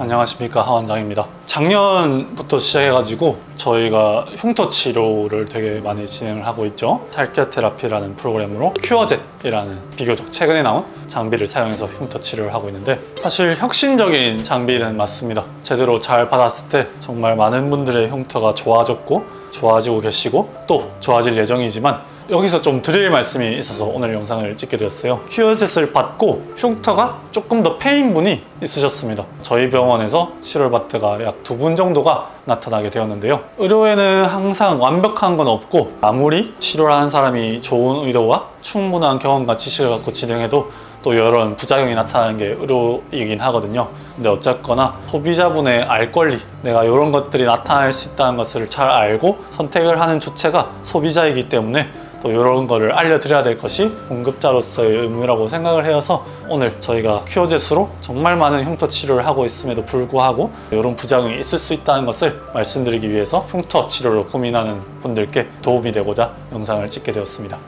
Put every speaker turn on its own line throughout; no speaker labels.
안녕하십니까, 하원장입니다. 작년부터 시작해가지고 저희가 흉터 치료를 되게 많이 진행을 하고 있죠. 탈기아 테라피라는 프로그램으로 큐어젯이라는 비교적 최근에 나온 장비를 사용해서 흉터 치료를 하고 있는데, 사실 혁신적인 장비는 맞습니다. 제대로 잘 받았을 때 정말 많은 분들의 흉터가 좋아졌고 좋아지고 계시고 또 좋아질 예정이지만, 여기서 좀 드릴 말씀이 있어서 오늘 영상을 찍게 되었어요. 큐어젯을 받고 흉터가 조금 더 페인분이 있으셨습니다. 저희 병원에서 치료를 받다가 약 2분 정도가 나타나게 되었는데요. 의료에는 항상 완벽한 건 없고, 아무리 치료를 하는 사람이 좋은 의도와 충분한 경험과 지식을 갖고 진행해도 또 여러 부작용이 나타나는 게 의료이긴 하거든요. 근데 어쨌거나 소비자분의 알 권리, 내가 이런 것들이 나타날 수 있다는 것을 잘 알고 선택을 하는 주체가 소비자이기 때문에 또 이런 거를 알려드려야 될 것이 공급자로서의 의무라고 생각을 해서, 오늘 저희가 큐어젯으로 정말 많은 흉터 치료를 하고 있음에도 불구하고 이런 부작용이 있을 수 있다는 것을 말씀드리기 위해서 흉터 치료를 고민하는 분들께 도움이 되고자 영상을 찍게 되었습니다.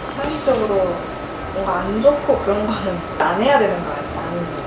상식적으로 뭔가 안 좋고 그런 거는 안 해야 되는 거 아닌가요?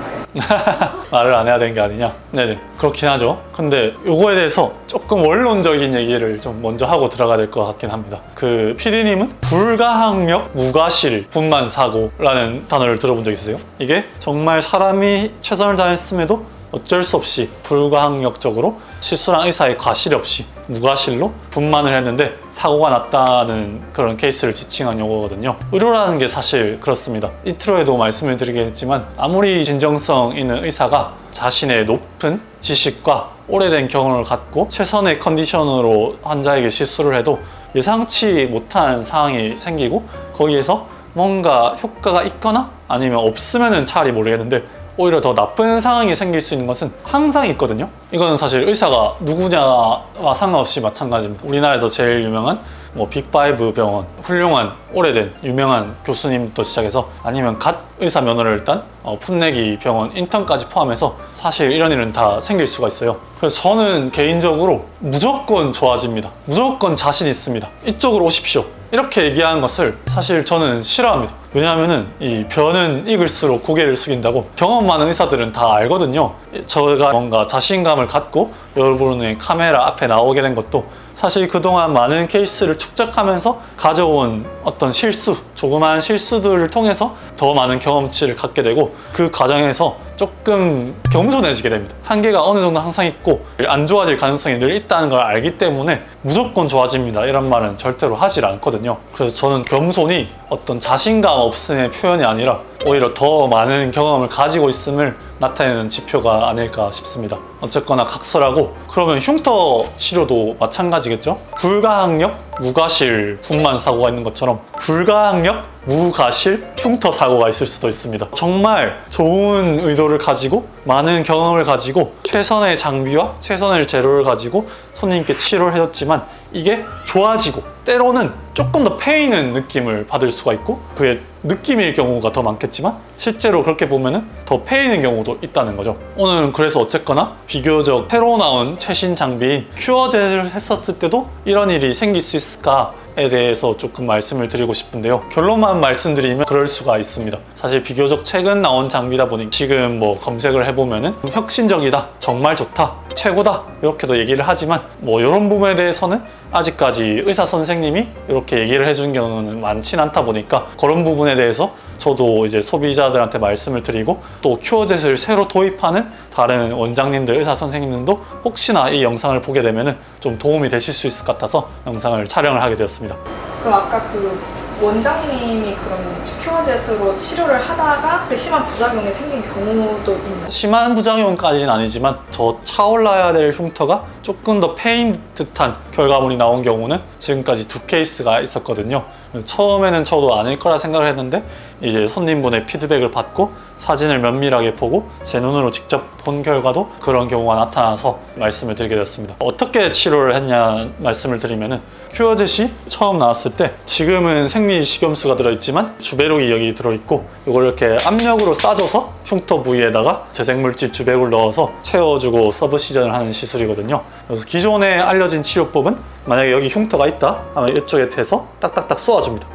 말을 안 해야 되는 게 아니냐? 네네, 그렇긴 하죠. 근데 요거에 대해서 조금 원론적인 얘기를 좀 먼저 하고 들어가야 될 것 같긴 합니다. 그 PD님은 불가항력 무과실 분만 사고라는 단어를 들어본 적 있으세요? 이게 정말 사람이 최선을 다했음에도 어쩔 수 없이 불가항력적으로 실수랑 의사의 과실 없이 무과실로 분만을 했는데 사고가 났다는 그런 케이스를 지칭한 용어거든요. 의료라는 게 사실 그렇습니다. 인트로에도 말씀을 드리겠지만, 아무리 진정성 있는 의사가 자신의 높은 지식과 오래된 경험을 갖고 최선의 컨디션으로 환자에게 시술을 해도 예상치 못한 상황이 생기고 거기에서 뭔가 효과가 있거나 아니면 없으면은 차라리 모르겠는데 오히려 더 나쁜 상황이 생길 수 있는 것은 항상 있거든요. 이거는 사실 의사가 누구냐와 상관없이 마찬가지입니다. 우리나라에서 제일 유명한 빅5 병원, 훌륭한 오래된 유명한 교수님부터 시작해서 아니면 갓 의사 면허를 딴 풋내기 병원 인턴까지 포함해서 사실 이런 일은 다 생길 수가 있어요. 그래서 저는 개인적으로 무조건 좋아집니다. 무조건 자신 있습니다. 이쪽으로 오십시오. 이렇게 얘기하는 것을 사실 저는 싫어합니다. 왜냐하면은 이 변은 익을수록 고개를 숙인다고 경험 많은 의사들은 다 알거든요. 제가 뭔가 자신감을 갖고 여러분의 카메라 앞에 나오게 된 것도 사실 그동안 많은 케이스를 축적하면서 가져온 어떤 실수, 조그마한 실수들을 통해서 더 많은 경험치를 갖게 되고, 그 과정에서 조금 겸손해지게 됩니다. 한계가 어느 정도 항상 있고 안 좋아질 가능성이 늘 있다는 걸 알기 때문에 무조건 좋아집니다 이런 말은 절대로 하질 않거든요. 그래서 저는 겸손이 어떤 자신감 없음의 표현이 아니라 오히려 더 많은 경험을 가지고 있음을 나타내는 지표가 아닐까 싶습니다. 어쨌거나 각설하고, 그러면 흉터 치료도 마찬가지겠죠? 불가항력 무과실 분만 사고가 있는 것처럼 불가항력 무과실 흉터 사고가 있을 수도 있습니다. 정말 좋은 의도를 가지고 많은 경험을 가지고 최선의 장비와 최선의 재료를 가지고 손님께 치료를 해줬지만 이게 좋아지고 때로는 조금 더 패이는 느낌을 받을 수가 있고, 그게 느낌일 경우가 더 많겠지만 실제로 그렇게 보면은 더 패이는 경우도 있다는 거죠. 오늘은 그래서 어쨌거나 비교적 새로 나온 최신 장비인 큐어젯을 했었을 때도 이런 일이 생길 수 있을까에 대해서 조금 말씀을 드리고 싶은데요. 결론만 말씀드리면 그럴 수가 있습니다. 사실 비교적 최근 나온 장비다 보니 지금 검색을 해보면은 혁신적이다, 정말 좋다, 최고다 이렇게도 얘기를 하지만 이런 부분에 대해서는 아직까지 의사 선생님이 이렇게 얘기를 해준 경우는 많진 않다 보니까, 그런 부분에 대해서 저도 이제 소비자들한테 말씀을 드리고, 또 큐어젯을 새로 도입하는 다른 원장님들, 의사 선생님들도 혹시나 이 영상을 보게 되면은 좀 도움이 되실 수 있을 것 같아서 영상을 촬영을 하게 되었습니다.
그럼 아까 그 원장님이 그럼 큐어젯으로 치료를 하다가 그 심한 부작용이 생긴 경우도 있나요?
심한 부작용까지는 아니지만 저 차올라야 될 흉터가 조금 더 패인 듯한 결과물이 나온 경우는 지금까지 2케이스가 있었거든요. 처음에는 저도 아닐 거라 생각을 했는데 이제 손님분의 피드백을 받고 사진을 면밀하게 보고 제 눈으로 직접 본 결과도 그런 경우가 나타나서 말씀을 드리게 되었습니다. 어떻게 치료를 했냐 말씀을 드리면은, 큐어젯이 처음 나왔을 때 지금은 생리식염수가 들어있지만 주베룩이 여기 들어있고, 이걸 이렇게 압력으로 싸줘서 흉터 부위에다가 재생물질 주백을 넣어서 채워주고 서브시전을 하는 시술이거든요. 그래서 기존에 알려진 치료법은 만약에 여기 흉터가 있다 하면 이쪽에 대서 딱딱딱 쏘아줍니다.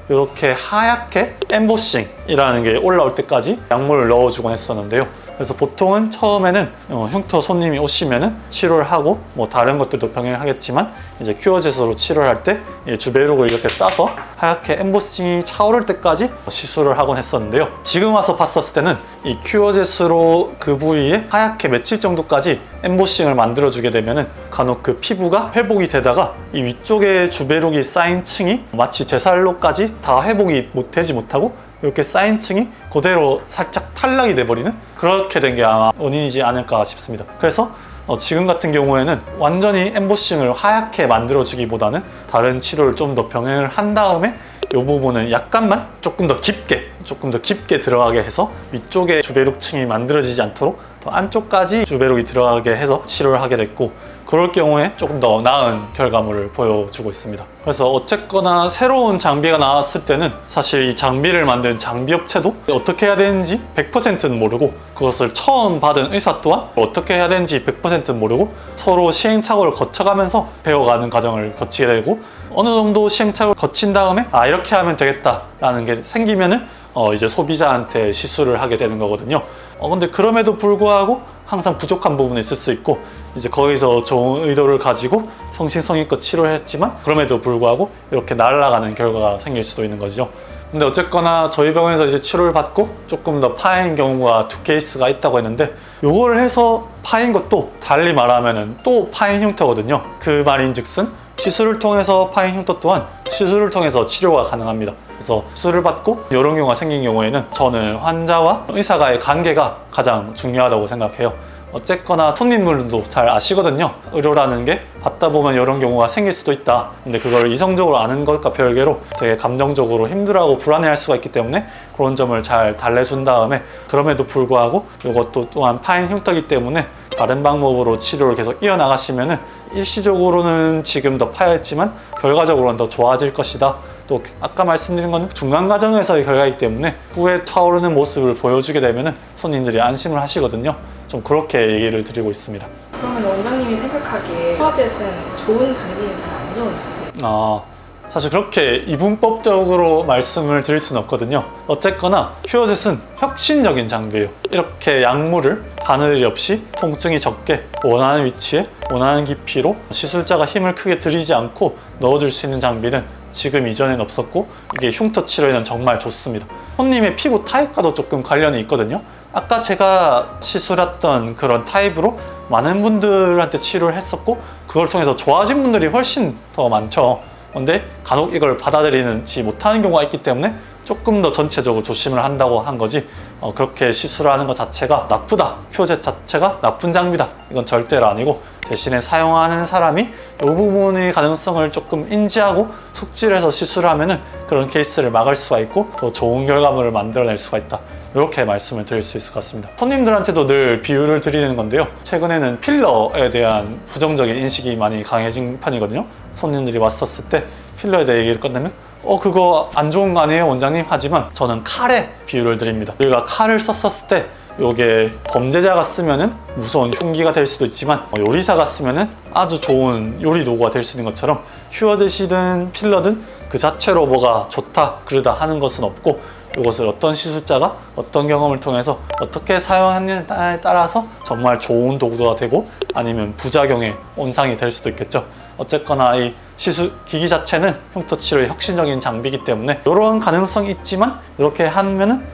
이렇게 하얗게 엠보싱이라는 게 올라올 때까지 약물을 넣어주곤 했었는데요. 그래서 보통은 처음에는 흉터 손님이 오시면은 치료를 하고 뭐 다른 것들도 병행을 하겠지만 이제 큐어젯으로 치료를 할 때 주베룩을 이렇게 싸서 하얗게 엠보싱이 차오를 때까지 시술을 하곤 했었는데요. 지금 와서 봤었을 때는 이 큐어젯으로 그 부위에 하얗게 맺힐 정도까지 엠보싱을 만들어주게 되면은 간혹 그 피부가 회복이 되다가 이 위쪽에 주베룩이 쌓인 층이 마치 제 살로까지 다 회복이 되지 못하고 이렇게 쌓인 층이 그대로 살짝 탈락이 돼버리는 그렇게 된 게 아마 원인이지 않을까 싶습니다. 그래서 지금 같은 경우에는 완전히 엠보싱을 하얗게 만들어주기보다는 다른 치료를 좀 더 병행을 한 다음에 이 부분은 약간만 조금 더 깊게 들어가게 해서 위쪽에 주베룩층이 만들어지지 않도록 더 안쪽까지 주베룩이 들어가게 해서 치료를 하게 됐고, 그럴 경우에 조금 더 나은 결과물을 보여주고 있습니다. 그래서 어쨌거나 새로운 장비가 나왔을 때는 사실 이 장비를 만든 장비업체도 어떻게 해야 되는지 100%는 모르고, 그것을 처음 받은 의사 또한 어떻게 해야 되는지 100%는 모르고 서로 시행착오를 거쳐가면서 배워가는 과정을 거치게 되고, 어느 정도 시행착오를 거친 다음에 이렇게 하면 되겠다라는 게 생기면은 이제 소비자한테 시술을 하게 되는 거거든요. 근데 그럼에도 불구하고 항상 부족한 부분이 있을 수 있고, 이제 거기서 좋은 의도를 가지고 성심성의껏 치료를 했지만 그럼에도 불구하고 이렇게 날아가는 결과가 생길 수도 있는 거죠. 근데 어쨌거나 저희 병원에서 이제 치료를 받고 조금 더 파인 경우가 2케이스가 있다고 했는데, 요거를 해서 파인 것도 달리 말하면은 또 파인 흉터거든요. 그 말인즉슨 시술을 통해서 파인 흉터 또한 시술을 통해서 치료가 가능합니다. 그래서 수술을 받고 이런 경우가 생긴 경우에는 저는 환자와 의사가의 관계가 가장 중요하다고 생각해요. 어쨌거나 손님들도 잘 아시거든요. 의료라는 게 받다 보면 이런 경우가 생길 수도 있다. 근데 그걸 이성적으로 아는 것과 별개로 되게 감정적으로 힘들어하고 불안해할 수가 있기 때문에 그런 점을 잘 달래준 다음에, 그럼에도 불구하고 이것도 또한 파인 흉터이기 때문에 다른 방법으로 치료를 계속 이어나가시면은 일시적으로는 지금 더 파였지만 결과적으로는 더 좋아질 것이다. 또 아까 말씀드린 건 중간 과정에서의 결과이기 때문에 후에 타오르는 모습을 보여주게 되면은 손님들이 안심을 하시거든요. 좀 그렇게 얘기를 드리고 있습니다.
그러면 원장님이 생각하기에 큐어젯은 좋은 장비인가요? 안 좋은 장비인가요?
사실 그렇게 이분법적으로 말씀을 드릴 수는 없거든요. 어쨌거나 큐어젯은 혁신적인 장비예요. 이렇게 약물을 바늘이 없이 통증이 적게 원하는 위치에 원하는 깊이로 시술자가 힘을 크게 들이지 않고 넣어줄 수 있는 장비는 지금 이전엔 없었고, 이게 흉터 치료에는 정말 좋습니다. 손님의 피부 타입과도 조금 관련이 있거든요. 아까 제가 시술했던 그런 타입으로 많은 분들한테 치료를 했었고, 그걸 통해서 좋아진 분들이 훨씬 더 많죠. 근데 간혹 이걸 받아들이지 못하는 경우가 있기 때문에 조금 더 전체적으로 조심을 한다고 한 거지, 그렇게 시술하는 것 자체가 나쁘다, 큐어젯 자체가 나쁜 장비다, 이건 절대로 아니고, 대신에 사용하는 사람이 이 부분의 가능성을 조금 인지하고 숙지를 해서 시술을 하면은 그런 케이스를 막을 수가 있고 더 좋은 결과물을 만들어낼 수가 있다, 이렇게 말씀을 드릴 수 있을 것 같습니다. 손님들한테도 늘 비유를 드리는 건데요, 최근에는 필러에 대한 부정적인 인식이 많이 강해진 편이거든요. 손님들이 왔었을 때 필러에 대해 얘기를 꺼내면 그거 안 좋은 거 아니에요 원장님? 하지만 저는 칼에 비유를 드립니다. 우리가 칼을 썼었을 때 이게 범죄자가 쓰면은 무서운 흉기가 될 수도 있지만 요리사가 쓰면은 아주 좋은 요리 도구가 될 수 있는 것처럼, 큐어젯이든 필러든 그 자체로 뭐가 좋다 그러다 하는 것은 없고, 이것을 어떤 시술자가 어떤 경험을 통해서 어떻게 사용하느냐에 따라서 정말 좋은 도구가 되고 아니면 부작용의 온상이 될 수도 있겠죠. 어쨌거나 이 시술 기기 자체는 흉터 치료의 혁신적인 장비이기 때문에 이런 가능성이 있지만 이렇게 하면은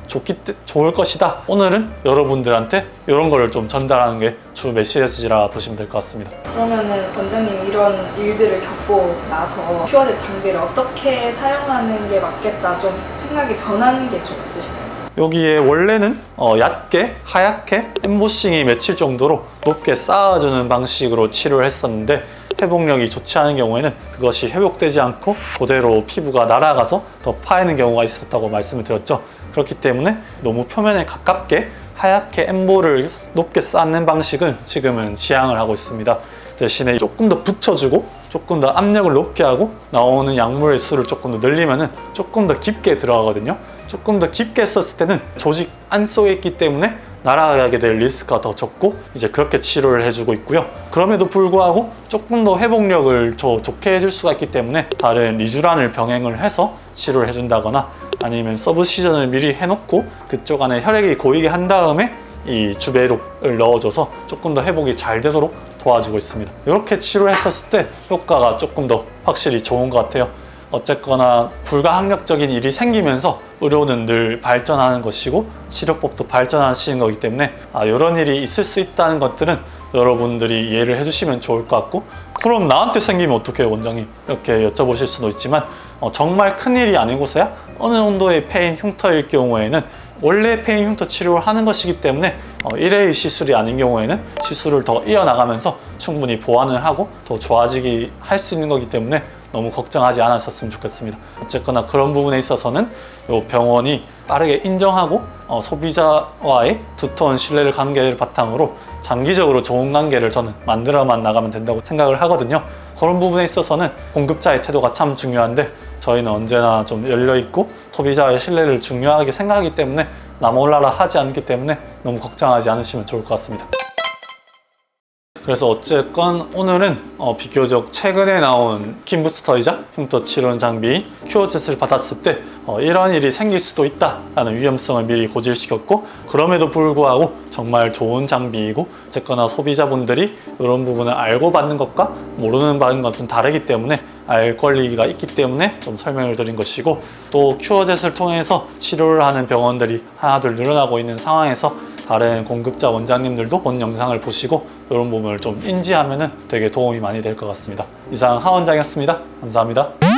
좋을 것이다. 오늘은 여러분들한테 이런 거를 좀 전달하는 게 주 메시지라 보시면 될 것 같습니다.
그러면은 원장님 이런 일들을 겪고 나서 큐어젯 장비를 어떻게 사용하는 게 맞겠다, 좀 생각이 변하는 게 좀 있으시나요?
여기에 원래는 얕게 하얗게 엠보싱이 맺힐 정도로 높게 쌓아주는 방식으로 치료를 했었는데, 회복력이 좋지 않은 경우에는 그것이 회복되지 않고 그대로 피부가 날아가서 더 파이는 경우가 있었다고 말씀을 드렸죠. 그렇기 때문에 너무 표면에 가깝게 하얗게 엠보를 높게 쌓는 방식은 지금은 지양을 하고 있습니다. 대신에 조금 더 붙여주고 조금 더 압력을 높게 하고 나오는 약물의 수를 조금 더 늘리면은 조금 더 깊게 들어가거든요. 조금 더 깊게 썼을 때는 조직 안속에 있기 때문에 날아가게 될 리스크가 더 적고 이제 그렇게 치료를 해주고 있고요. 그럼에도 불구하고 조금 더 회복력을 좋게 해줄 수가 있기 때문에 다른 리쥬란을 병행을 해서 치료를 해준다거나 아니면 서브시전을 미리 해놓고 그쪽 안에 혈액이 고이게 한 다음에 이 주베록을 넣어줘서 조금 더 회복이 잘 되도록 도와주고 있습니다. 이렇게 치료했었을 때 효과가 조금 더 확실히 좋은 것 같아요. 어쨌거나 불가항력적인 일이 생기면서 의료는 늘 발전하는 것이고 치료법도 발전하시는 거기 때문에 이런 일이 있을 수 있다는 것들은 여러분들이 이해를 해주시면 좋을 것 같고, 그럼 나한테 생기면 어떻게 해요, 원장님? 이렇게 여쭤보실 수도 있지만 정말 큰일이 아니고서야 어느 정도의 폐인 흉터일 경우에는 원래 폐인 흉터 치료를 하는 것이기 때문에 1회의 시술이 아닌 경우에는 시술을 더 이어나가면서 충분히 보완을 하고 더 좋아지게 할 수 있는 거기 때문에 너무 걱정하지 않으셨으면 좋겠습니다. 어쨌거나 그런 부분에 있어서는 이 병원이 빠르게 인정하고 소비자와의 두터운 신뢰를 관계를 바탕으로 장기적으로 좋은 관계를 저는 만들어만 나가면 된다고 생각을 하거든요. 그런 부분에 있어서는 공급자의 태도가 참 중요한데 저희는 언제나 좀 열려있고 소비자의 신뢰를 중요하게 생각하기 때문에 나몰라라 하지 않기 때문에 너무 걱정하지 않으시면 좋을 것 같습니다. 그래서 어쨌건 오늘은 비교적 최근에 나온 스킨 부스터이자 흉터 치료 장비인 큐어젯을 받았을 때 이런 일이 생길 수도 있다라는 위험성을 미리 고질시켰고, 그럼에도 불구하고 정말 좋은 장비이고 어쨌거나 소비자분들이 이런 부분을 알고 받는 것과 모르는 받는 것은 다르기 때문에 알 권리가 있기 때문에 좀 설명을 드린 것이고, 또 큐어젯을 통해서 치료를 하는 병원들이 하나둘 늘어나고 있는 상황에서 다른 공급자 원장님들도 본 영상을 보시고 이런 부분을 좀 인지하면 되게 도움이 많이 될 것 같습니다. 이상 하 원장이었습니다. 감사합니다.